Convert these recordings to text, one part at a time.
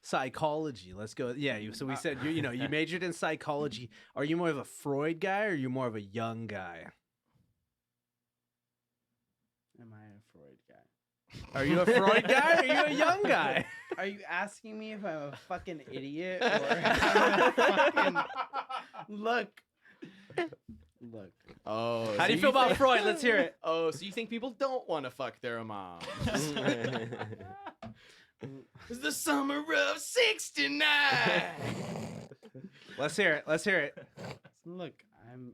psychology. Let's go. Yeah. So we said you majored in psychology. Are you more of a Freud guy or are you more of a Jung guy? Am I a Freud guy? Are you a Freud guy or are you a Jung guy? Are you asking me if I'm a fucking idiot or I'm a fucking... Look. Oh, How do you feel about Freud? Let's hear it. Oh, so you think people don't want to fuck their moms? It's the summer of '69. Let's hear it. Look, I'm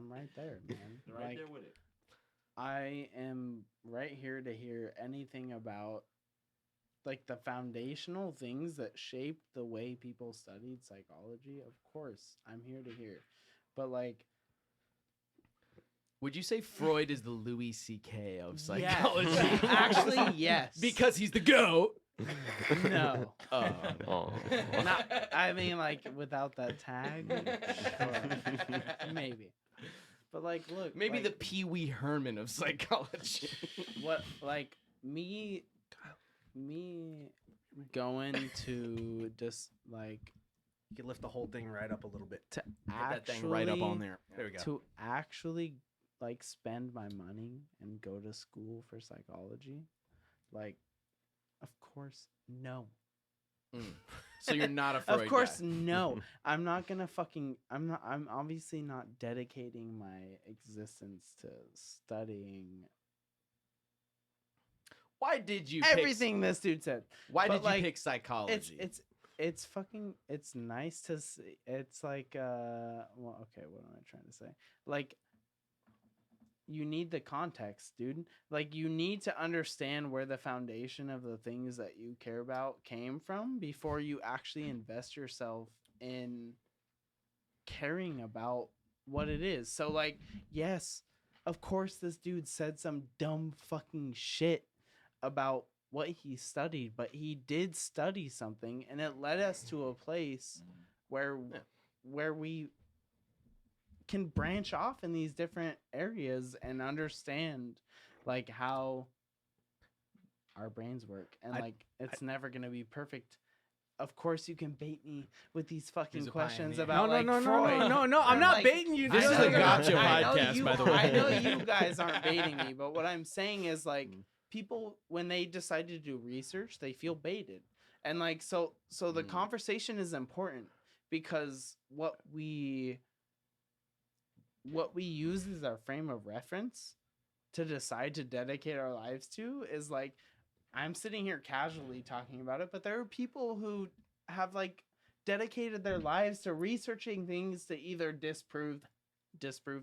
right there, man. Right there with it. I am right here to hear anything about like the foundational things that shaped the way people studied psychology. Of course, I'm here to hear. But like, would you say Freud is the Louis C.K. of psychology? Yes. Actually, yes. Because he's the GOAT. No. Oh. Not, I mean, like, without that tag, sure. Maybe. But, like, look. Maybe like, the Pee Wee Herman of psychology. What, like, me going to just, like... You can lift the whole thing right up a little bit. To Get actually... that thing right up on there. There we go. To actually, like, spend my money and go to school for psychology, like, of course, no. So you're not a Freud Of course, guy. no. I'm not gonna fucking. I'm obviously not dedicating my existence to studying Why did you everything this dude said. Why But, did you like, pick psychology? It's fucking. It's nice to see. It's like Well, okay. What am I trying to say? Like, you need the context, dude. Like, you need to understand where the foundation of the things that you care about came from before you actually invest yourself in caring about what it is. So, like, yes, of course, this dude said some dumb fucking shit about what he studied, but he did study something, and it led us to a place where we can branch off in these different areas and understand like how our brains work. And like it's never gonna be perfect. Of course you can bait me with these fucking questions about No, Freud. no, I'm not baiting you. This is a gotcha podcast, by the way. I know you guys aren't baiting me, but what I'm saying is like people, when they decide to do research, they feel baited. And like so the conversation is important because what we use as our frame of reference to decide to dedicate our lives to is like, I'm sitting here casually talking about it, but there are people who have like dedicated their lives to researching things to either disprove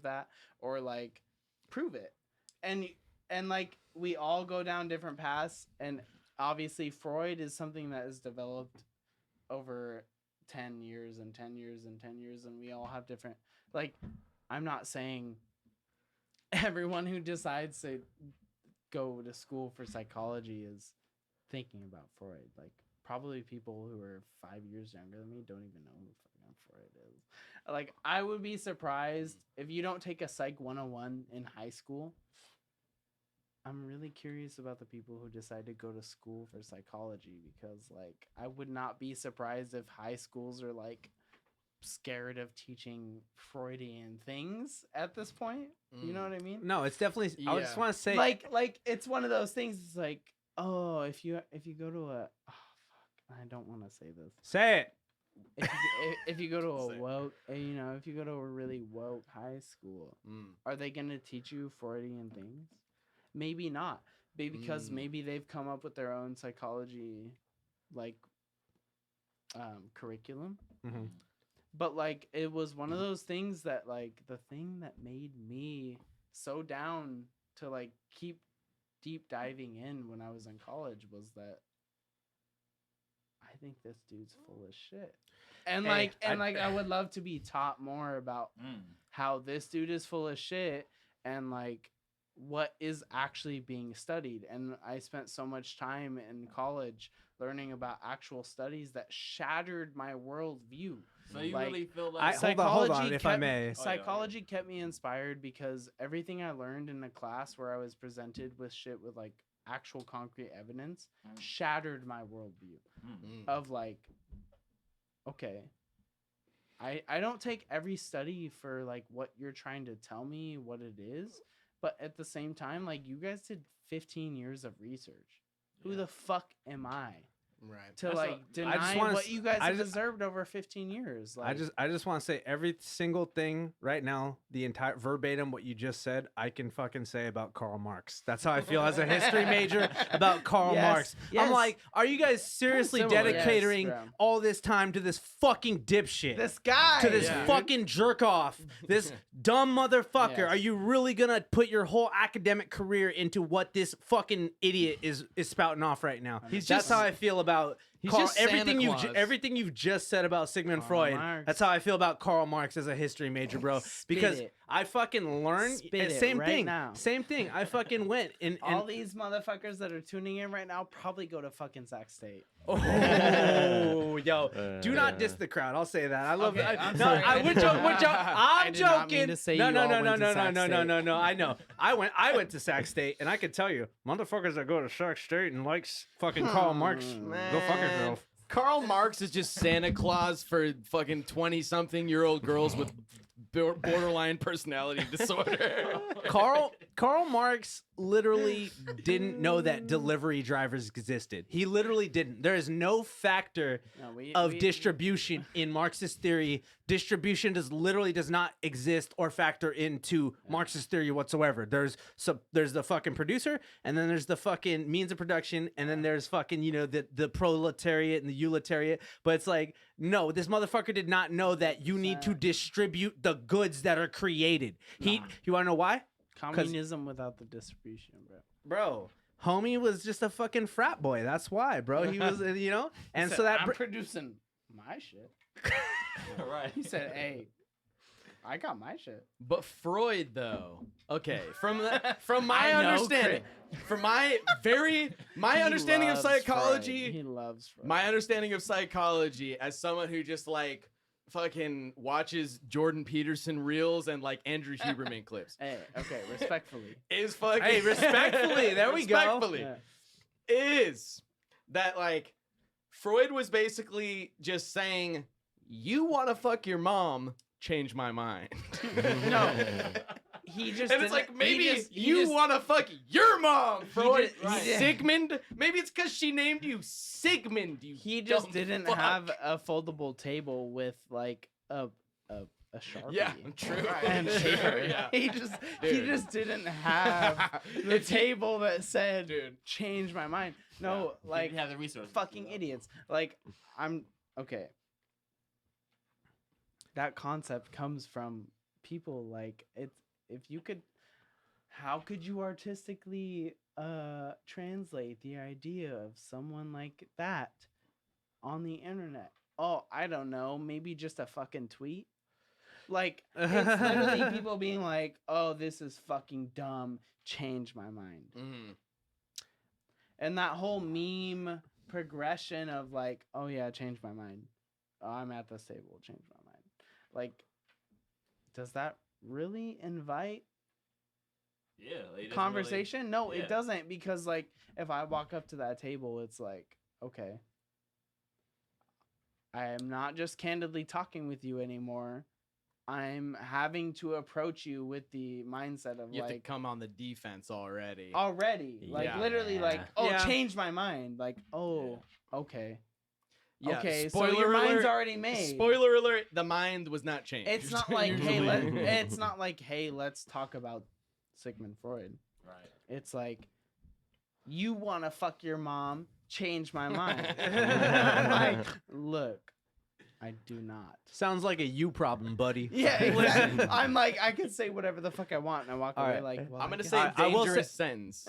that or like prove it. And like we all go down different paths, and obviously Freud is something that is developed over 10 years and 10 years and 10 years, and we all have different, like, I'm not saying everyone who decides to go to school for psychology is thinking about Freud. Like, probably people who are 5 years younger than me don't even know who fucking Freud is. Like, I would be surprised if you don't take a Psych 101 in high school. I'm really curious about the people who decide to go to school for psychology because, like, I would not be surprised if high schools are, like, scared of teaching Freudian things at this point. You know what I mean? No, it's definitely. I just want to say, like it's one of those things. It's like, oh, if you go to a, oh fuck, I don't want to say this. Say it. If you go to a woke, if you go to a really woke high school, are they gonna teach you Freudian things? Maybe not. Because maybe they've come up with their own psychology, like, curriculum. Mm-hmm. But, like, it was one of those things that, like, the thing that made me so down to, like, keep deep diving in when I was in college was that I think this dude's full of shit. And, I would love to be taught more about how this dude is full of shit and, like, what is actually being studied. And I spent so much time in college learning about actual studies that shattered my worldview. So you really feel like hold on, if I may. Psychology kept me inspired because everything I learned in a class where I was presented with shit with like actual concrete evidence shattered my worldview. of like, okay, I don't take every study for like what you're trying to tell me what it is, but at the same time, like you guys did 15 years of research. Who the fuck am I? Right. To like deny what you guys have deserved over 15 years. Like, I just want to say every single thing right now, the entire verbatim what you just said, I can fucking say about Karl Marx. That's how I feel as a history major about Karl Marx. Yes. I'm like, are you guys seriously dedicating all this time to this fucking dipshit? This guy. To this fucking jerk off. This dumb motherfucker. Yes. Are you really gonna put your whole academic career into what this fucking idiot is spouting off right now? That's how I feel about everything you've just said about Sigmund Freud. Marx. That's how I feel about Karl Marx as a history major, bro. Because I fucking learned same thing. I fucking went and all these motherfuckers that are tuning in right now probably go to fucking Sac State. Oh, yo, do not diss the crowd. I'll say that. I love it. I'm sorry. We're I did not joking. mean to say No. you all went to Sac State. I know. I went to Sac State, and I can tell you, motherfuckers that go to Sac State and likes fucking Karl Marx, go fuck yourself. Karl Marx is just Santa Claus for fucking 20-something-year-old girls with borderline personality disorder. Karl Marx literally didn't know that delivery drivers existed. He literally didn't. There is no factor of distribution in Marxist theory. Distribution literally does not exist or factor into Marxist theory whatsoever. There's the fucking producer, and then there's the fucking means of production, and then there's fucking, you know, the proletariat and the utilitariat. But it's like, no, this motherfucker did not know that you need to distribute the goods that are created. You want to know why? Communism without the distribution, bro. Homie was just a fucking frat boy. That's why, bro. He was, you know, and so that I'm producing my shit. Right. He said, "Hey, I got my shit." But Freud, though, okay, from my understanding, from my understanding of psychology, Freud. He loves Freud. My understanding of psychology as someone who just like fucking watches Jordan Peterson reels and like Andrew Huberman clips. Hey, okay, respectfully. Is fucking Hey, respectfully, there we go. Respectfully, is that like Freud was basically just saying, you want to fuck your mom, change my mind. No. He just and it's like, maybe you want to fuck your mom, Freud. Sigmund? Maybe it's because she named you Sigmund. He just didn't have a foldable table with like a Sharpie. Yeah, true. And paper. He just didn't have the table that said, change my mind. No, like, have the resources. Fucking idiots. Like, okay. That concept comes from people like how could you artistically translate the idea of someone like that on the internet? Oh, I don't know, maybe just a fucking tweet. Like, it's literally people being like, oh, this is fucking dumb, change my mind. Mm-hmm. And that whole meme progression of like, oh yeah, change my mind. Oh, I'm at this table, change my mind. Like, does that really invite conversation? Really, no, it doesn't, because like if I walk up to that table, it's like, okay, I am not just candidly talking with you anymore. I'm having to approach you with the mindset of you like, have to come on the defense already. Like literally like, oh, change my mind. Like, oh, okay. Yeah, okay, so your mind's already made. Spoiler alert, the mind was not changed. It's not like, hey, let's talk about Sigmund Freud. Right. It's like, you want to fuck your mom, change my mind. I'm like, look, I do not. Sounds like a you problem, buddy. Yeah, exactly. I'm like, I can say whatever the fuck I want, and I walk away like, well, I'm going to say a dangerous sentence.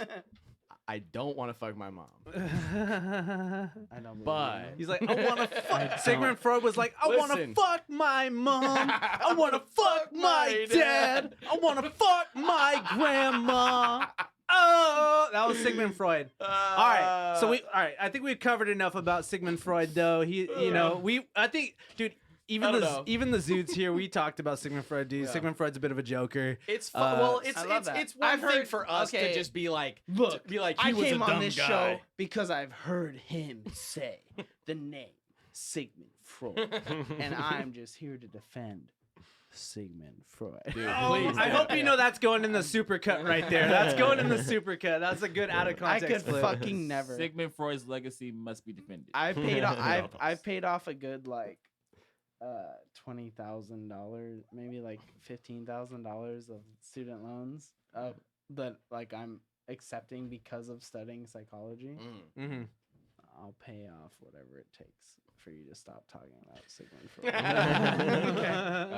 I don't want to fuck my mom. I don't. But he's like, I want to fuck. Sigmund Freud was like, I want to fuck my mom. I want to fuck my dad. I want to fuck my grandma. Oh, that was Sigmund Freud. All right, I think we've covered enough about Sigmund Freud, though. I think, dude, even don't the know. even the Zudes here, we talked about Sigmund Freud. Dude, Yeah. Sigmund Freud's a bit of a joker. It's Uh, well, I love that. it's one I've thing heard- for us okay. to just be like, Look, he I was came a on dumb this guy. show because I've heard him say the name Sigmund Freud, and I'm just here to defend Sigmund Freud. Dude, Oh, please. I hope you know that's going in the supercut right there. That's going in the supercut. That's a good out of I context could clip. fucking never. Sigmund Freud's legacy must be defended. I've paid. I've paid off a good like $20,000, maybe like $15,000 of student loans that like I'm accepting because of studying psychology. Mhm. I'll pay off whatever it takes for you to stop talking about Sigmund Freud. Okay.